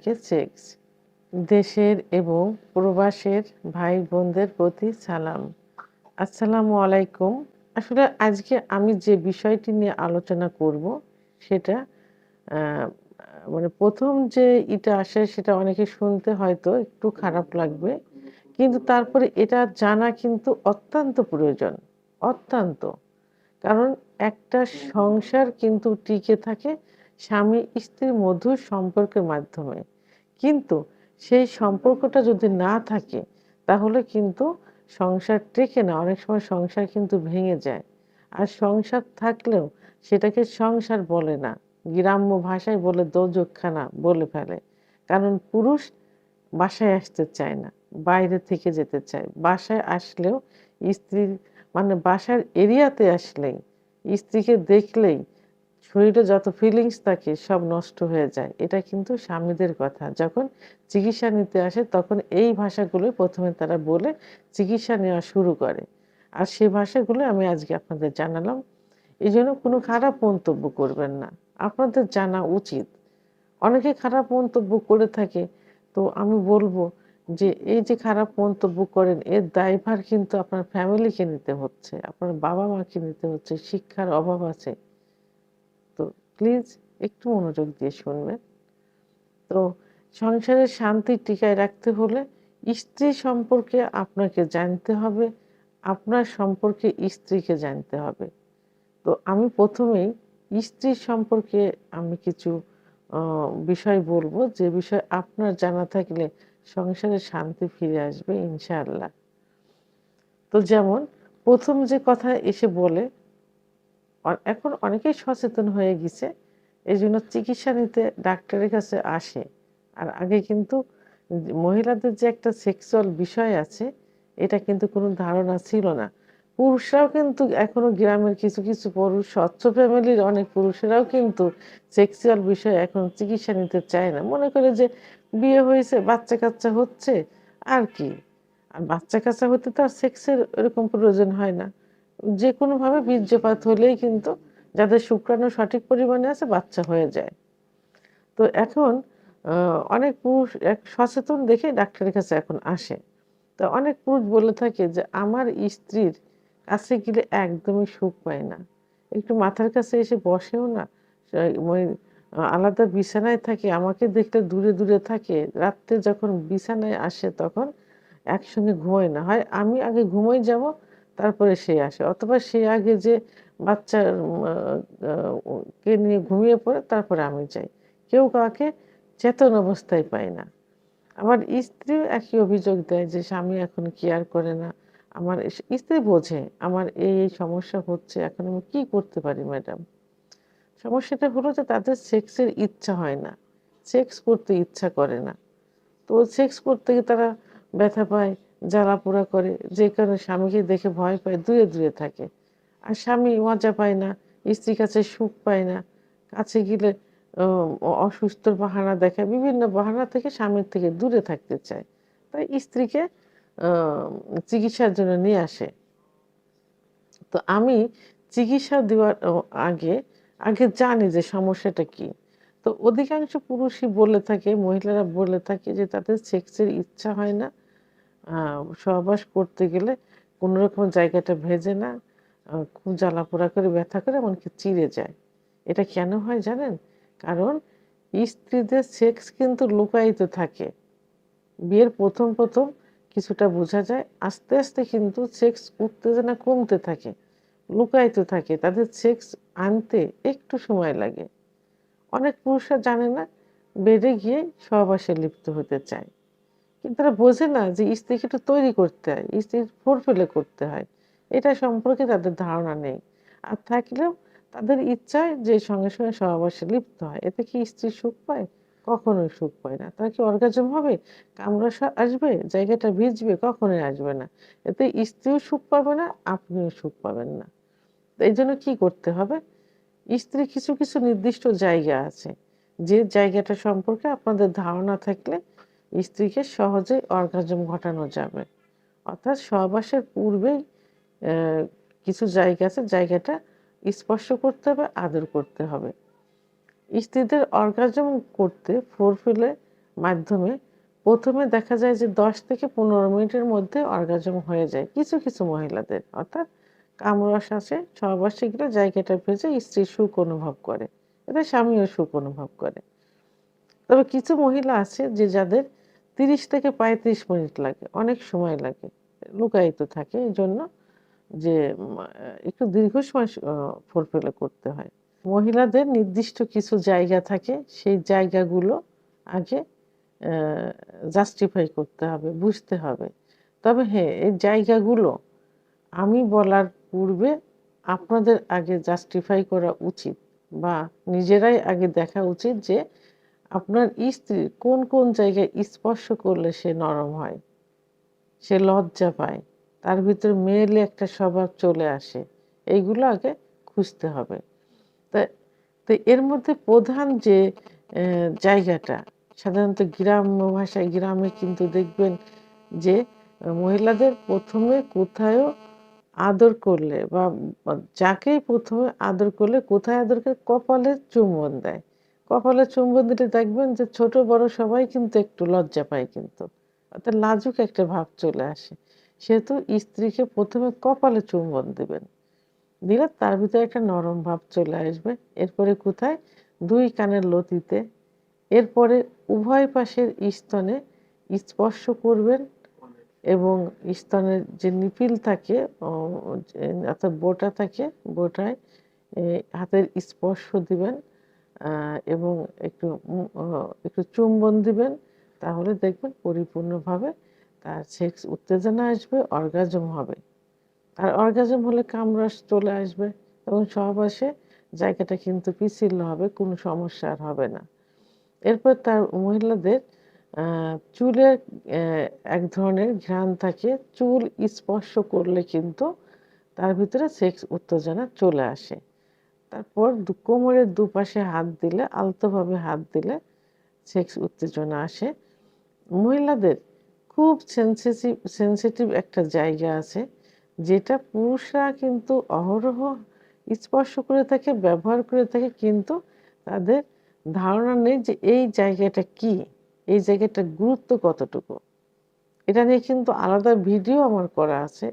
Sex দেশের এবং প্রবাসের ভাই বোনদের প্রতি সালাম। আসসালামু আলাইকুম। আসলে আজকে আমি যে বিষয়টি নিয়ে আলোচনা করব সেটা আ মানে ১ম যে আসে সেটা অনেকে শুনতে হয়তো একটু খারাপ লাগবে। কিন্তু তারপরে এটা জানা কিন্তু অত্যন্ত প্রয়োজন। অত্যন্ত। কারণ একটা সংসার কিন্তু টিকে থাকে স্বামী-স্ত্রীর মধুর সম্পর্কের মাধ্যমে। কিন্তু সেই সম্পর্কটা যদি না থাকে তাহলে কিন্তু সংসার টেকে না। অনেক সময় সংসার কিন্তু ভেঙে যায়। আর সংসার থাকলেও সেটাকে সংসার বলে না। গ্রাম্য ভাষায় বলে দোজখখানা বলে ফেলে। কারণ পুরুষ বাসায় আসতে চায় না। বাইরে থেকে যেতে চায়। বাসায় আসলেও স্ত্রীর বাসার এরিয়াতে আসলেই, স্ত্রীকে দেখলেই শরীরে যত ফিলিংস থাকে সব নষ্ট হয়ে যায়। এটা কিন্তু স্বামীদের কথা। যখন চিকিৎসা নিতে আসে তখন এই ভাষাগুলোই ১ম এ তারা বলে চিকিৎসা নেওয়া শুরু করে। আর সেই ভাষাগুলো আমি আজকে আপনাদের জানালাম। এজন্য কোনো খারাপ মন্তব্য করবেন না। আপনাদের জানা উচিত। অনেকে খারাপ মন্তব্য করে থাকে। তো আমি বলব যে এই যে খারাপ মন্তব্য করেন এর দায়ভার কিন্তু আপনার ফ্যামিলিকে নিতে হচ্ছে। আপনার বাবা-মাকে নিতে হচ্ছে। শিক্ষার অভাব আছে। তো প্লিজ একটু মনোযোগ দিয়ে শুনবেন। তো সংসারের শান্তি টিকায় রাখতে হলে স্ত্রী সম্পর্কে আপনাকে জানতে হবে, আপনার সম্পর্কে স্ত্রীকে জানতে হবে। তো আমি ১ম এই স্ত্রীর সম্পর্কে আমি কিছু অ বিষয় বলব, যে বিষয় আপনার জানা থাকলে সংসারে শান্তি ফিরে আসবে ইনশাআল্লাহ। তো যেমন ১ম যে কথা এসে বলে, এখন অনেকেই সচেতন হয়ে গেছে। এজন্য চিকিৎসা নিতে ডাক্তারের কাছে আসে। আর আগে কিন্তু মহিলাদের যে একটা সেক্সুয়াল বিষয় আছে, এটা কিন্তু কোনো ধারণা ছিল না। পুরুষরাও কিন্তু এখনো গ্রামের কিছু পুরুষ, স্বচ্ছ ফ্যামিলির অনেক পুরুষেরাও কিন্তু সেক্সুয়াল বিষয়ে এখন চিকিৎসা নিতে চায় না। মনে করে যে বিয়ে হয়েছে, বাচ্চা-কাচ্চা হচ্ছে, আর কি? আর বাচ্চা-কাচ্চা হতে তো আর সেক্সের ওরকম প্রয়োজন হয় না। যেকোনোভাবে বীর্যপাত হলেই কিন্তু যাদের শুক্রাণু সঠিক পরিমাণে আছে বাচ্চা হয়ে যায়। তো এখন আ অনেক পুরুষ সচেতন দেখে ডাক্তারের কাছে এখন আসে। তো অনেক পুরুষ বলে থাকে যে, "আমার স্ত্রীর কাছে গেলে একদমই সুখ পাই না। একটু মাথার কাছে এসে বসেও না। সা মই আলাদা বিছানায় থাকে, আমাকে দেখলে দূরে থাকে। রাত্রে যখন বিছানায় আসে তখন একসঙ্গে ঘুমাই না। হয় আমি আগে ঘুমাই যাবো, তারপরে সে আসে। অথবা সে আগে যে বাচ্চা আ আ কে নিয়ে ঘুমিয়ে পড়ে, তারপরে আমি যাই। কেউ কাউকে চেতন অবস্থায় পাই না।" আমার স্ত্রীও একই অভিযোগ দেয় যে, "স্বামী এখন কেয়ার করে না।" আমার স্ত্রী বোঝে আমার এই সমস্যা হচ্ছে। এখন আমি কি করতে পারি ম্যাডাম? সমস্যাটা হলো যে তাদের সেক্সের ইচ্ছা হয় না। সেক্স করতে ইচ্ছা করে না। তো সেক্স করতে গিয়ে তারা ব্যথা পায়, জ্বালা-পোড়া করে। যে কারণে স্বামীকে দেখে ভয় পায়, দূরে থাকে। আর স্বামী মজা পায় না, স্ত্রীর কাছে সুখ পায় না। কাছে গেলে অ অসুস্থর বাহানা দেখায়। বিভিন্ন বাহানা থেকে স্বামীর থেকে দূরে থাকতে চায়। তাই স্ত্রীকে আ চিকিৎসার জন্য নিয়ে আসে। তো আমি চিকিৎসা দেওয়ার আগে জানি যে সমস্যাটা কি। তো অধিকাংশ পুরুষই বলে থাকে, মহিলারা বলে থাকে যে তাদের সেক্সের ইচ্ছা হয় না। আ সহবাস করতে গেলে কোনরকম জায়গাটা ভেজে না। খুব জ্বালা-পোড়া করে, ব্যথা করে, এমনকি চিড়ে যায়। এটা কেন হয় জানেন? কারণ স্ত্রীদের সেক্স কিন্তু লুকায়িত থাকে। বিয়ের ১ম কিছুটা বোঝা যায়। আস্তে কিন্তু সেক্স উত্তেজনা কমতে থাকে। লুকায়িত থাকে। তাদের সেক্স আনতে একটু সময় লাগে। অনেক পুরুষরা জানে না, বেডে গিয়ে সহবাসে লিপ্ত হতে চায়। কিন্তু তারা বোঝে না যে স্ত্রীকে একটু তৈরি করতে হয়। স্ত্রীর ফোরফিল করতে হয়। এটা সম্পর্কে তাদের ধারণা নেই। আর থাকলেও তাদের ইচ্ছায় যে সঙ্গে সহবাসে লিপ্ত হয়। এতে কি স্ত্রী সুখ পায়? কখনোই সুখ পায় না। তার কি অর্গাজম হবে? কামড়া আসবে? জায়গাটা ভিজবে? কখনোই আসবে না। এতে স্ত্রীও সুখ পাবে না, আপনিও সুখ পাবেন না। তো এইজন্য কি করতে হবে? স্ত্রীর কিছু নির্দিষ্ট জায়গা আছে। যে জায়গাটা সম্পর্কে আপনাদের ধারণা থাকলে স্ত্রীকে সহজেই অর্গাজম ঘটানো যাবে। অর্থাৎ সহবাসের পূর্বেই অ্যা কিছু জায়গা আছে, জায়গাটা স্পর্শ করতে হবে, আদর করতে হবে। স্ত্রীদের অর্গাজম করতে ফোরফিলে মাধ্যমে প্রথমে দেখা যায় যে 10 থেকে 15 মিনিটের মধ্যে অর্গাজম হয়ে যায় কিছু কিছু মহিলাদের। অর্থাৎ কামরস আসে, সহবাসে গেলে জায়গাটা ভেজে স্ত্রী সুখ অনুভব করে। এতে স্বামীও সুখ অনুভব করে। তবে কিছু মহিলা আছে যে যাদের 30 থেকে 35 মিনিট লাগে, অনেক সময় লাগে। লুকায়িত থাকে এজন্য যে একটু দীর্ঘ সময় ফুলফিল করতে হয়। মহিলাদের নির্দিষ্ট কিছু জায়গা থাকে, সেই জায়গাগুলো আগে জাস্টিফাই করতে হবে, বুঝতে হবে। তবে হ্যাঁ, এই জায়গাগুলো আমি বলার পূর্বে আপনাদের আগে জাস্টিফাই করা উচিত বা নিজেরাই আগে দেখা উচিত যে আপনার স্ত্রীর কোন কোন জায়গায় স্পর্শ করলে সে নরম হয়, সে লজ্জা পায়, তার ভিতরে মেয়েলি একটা স্বভাব চলে আসে, এইগুলো আগে খুঁজতে হবে। তা তো এর মধ্যে প্রধান যে জায়গাটা সাধারণত গ্রাম্য ভাষায়, গ্রামে কিন্তু দেখবেন যে মহিলাদের প্রথমে কোথাও আদর করলে বা যাকেই প্রথমে আদর করলে কোথায় আদর করে, কপালে চুম্বন দেয়। কপালে চুম্বন দিলে দেখবেন যে ছোট বড় সবাই কিন্তু একটু লজ্জা পায়, কিন্তু অর্থাৎ লাজুক একটা ভাব চলে আসে। সেহেতু স্ত্রীকে প্রথমে কপালে চুম্বন দিবেন, দিলে তার ভিতরে একটা নরম ভাব চলে আসবে। এরপরে কোথায়, 2 কানের লতিতে, এরপরে উভয় পাশের স্তনে স্পর্শ করবেন এবং স্তনের যে নিপিল থাকে অর্থাৎ বোঁটা থাকে, বোঁটায় হাতের স্পর্শ দিবেন এবং একটু চুম্বন দিবেন। তাহলে দেখবেন পরিপূর্ণভাবে তার সেক্স উত্তেজনা আসবে, অর্গাজম হবে। আর অর্গাজম হলে কামরাস চলে আসবে এবং সহবাসে জায়গাটা কিন্তু পিচ্ছিল হবে, কোনো সমস্যা আর হবে না। এরপর তার মহিলাদের চুলের এক ধরনের ঘ্রাণ থাকে, চুল স্পর্শ করলে কিন্তু তার ভিতরে সেক্স উত্তেজনা চলে আসে। তারপর কোমরের দুপাশে হাত দিলে, আলতোভাবে হাত দিলে সেক্স উত্তেজনা আসে। মহিলাদের খুব সেনসিটিভ একটা জায়গা আছে, যেটা পুরুষরা কিন্তু অহরহ স্পর্শ করে থাকে, ব্যবহার করে থাকে, কিন্তু তাদের ধারণা নেই যে এই জায়গাটা কি, এই জায়গাটার গুরুত্ব কতটুকু। এটা নিয়ে কিন্তু আলাদা ভিডিও আমার করা আছে,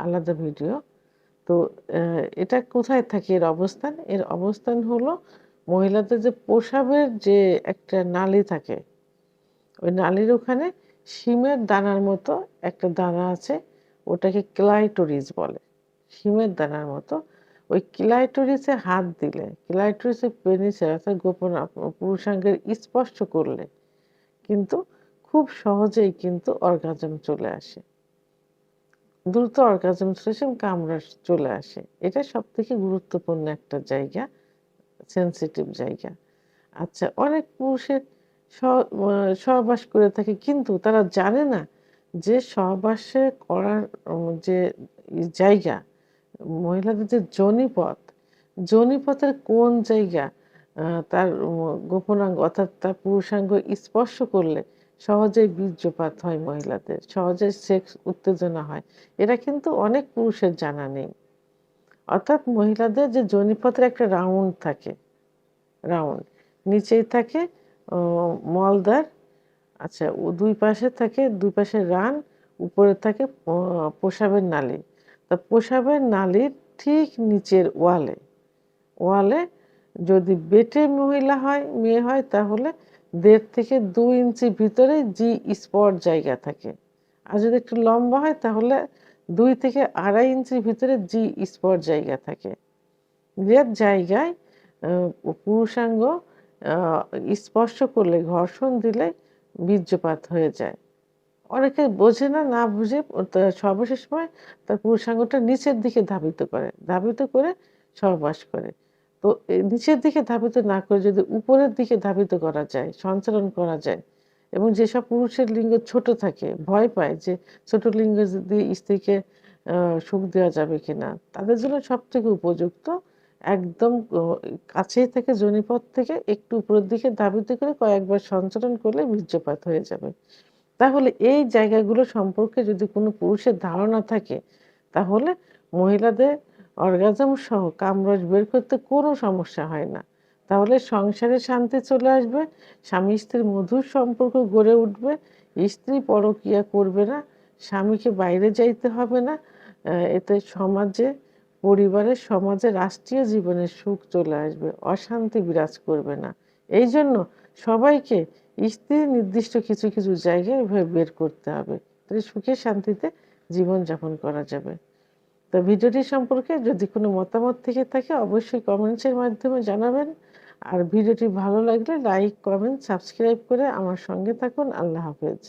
আলাদা ভিডিও। তো এটা কোথায় থাকে এর অবস্থান? এর অবস্থান হলো মহিলাদের যে প্রস্রাবের যে একটা নালী থাকে, ওই নালীর ওখানে শিমের দানার মতো একটা দানা আছে, ওটাকে ক্লাইটোরিস বলে। শিমের দানার মতো ওই ক্লাইটোরিসে হাত দিলে, ক্লাইটোরিসে পেনিসে অর্থাৎ গোপন পুরুষাঙ্গের স্পর্শ করলে কিন্তু খুব সহজেই কিন্তু অর্গাজম চলে আসে, দ্রুত অর্গাজম চলে আসে এবং কামড়াস চলে আসে। এটা সবথেকে গুরুত্বপূর্ণ একটা জায়গা, সেনসিটিভ জায়গা। আচ্ছা, অনেক পুরুষের সহবাস করে থাকে, কিন্তু তারা জানে না যে সহবাসে করার যে জায়গা, মহিলাদের যে যোনিপথ, যোনিপথের কোন জায়গা তার গোপনাঙ্গ অর্থাৎ তার পুরুষাঙ্গ স্পর্শ করলে সহজেই বীর্যপাত হয়, মহিলাদের সহজেই সেক্স উত্তেজনা হয়, এটা কিন্তু অনেক পুরুষের জানা নেই। অর্থাৎ মহিলাদের যে যোনিপথের একটা রাউন্ড থাকে, রাউন্ড নিচেই থাকে মলদ্বার, আচ্ছা ও দুই পাশে থাকে, দুই পাশে রান, উপরে থাকে প্রস্রাবের নালী। তা প্রস্রাবের নালীর ঠিক নিচের ওয়ালে, ওয়ালে যদি বেটে মহিলা হয়, মেয়ে হয়, তাহলে 1.5 থেকে 2 ইঞ্চি ভিতরে জি স্পট জায়গা থাকে। আর যদি একটু লম্বা হয় তাহলে 2 থেকে 2.5 ইঞ্চির ভিতরে জি স্পট জায়গা থাকে, যে জায়গায় পুরুষাঙ্গ স্পর্শ করলে, ঘর্ষণ দিলে বীর্যপাত হয়ে যায়। অনেকে বোঝে না, না বুঝে সর্বশেষ সময় তার পুরুষাঙ্গটা নিচের দিকে ধাবিত করে, ধাবিত করে সহবাস করে। তো নিচের দিকে ধাবিত না করে যদি উপরের দিকে ধাবিত করা যায়, সঞ্চালন করা যায়, এবং যেসব পুরুষের লিঙ্গ ছোট থাকে, ভয় পায় যে ছোট লিঙ্গ দিয়ে স্ত্রীকে সুখ দেওয়া যাবে কিনা, তাদের জন্য সবথেকে উপযুক্ত একদম কাছেই থেকে যোনিপথ থেকে একটু উপরের দিকে ধাবিত করে কয়েকবার সঞ্চালন করলে বীর্যপাত হয়ে যাবে। তাহলে এই জায়গাগুলো সম্পর্কে যদি কোনো পুরুষের ধারণা থাকে, তাহলে মহিলাদের অর্গাজম সহ কামরস বের করতে কোনো সমস্যা হয় না। তাহলে সংসারে শান্তি চলে আসবে, স্বামী স্ত্রীর মধুর সম্পর্ক গড়ে উঠবে, স্ত্রী পরকীয়া করবে না, স্বামীকে বাইরে যাইতে হবে না। এতে সমাজে, পরিবারে, সমাজে, রাষ্ট্রীয় জীবনে সুখ চলে আসবে, অশান্তি বিরাজ করবে না। এই জন্য সবাইকে স্ত্রীর নির্দিষ্ট কিছু কিছু জায়গায় এভাবে বের করতে হবে, তাহলে সুখে শান্তিতে জীবনযাপন করা যাবে। তো ভিডিওটি সম্পর্কে যদি কোনো মতামত থেকে থাকে অবশ্যই কমেন্টসের মাধ্যমে জানাবেন। আর ভিডিওটি ভালো লাগলে লাইক, কমেন্ট, সাবস্ক্রাইব করে আমার সঙ্গে থাকুন। আল্লাহ হাফেজ।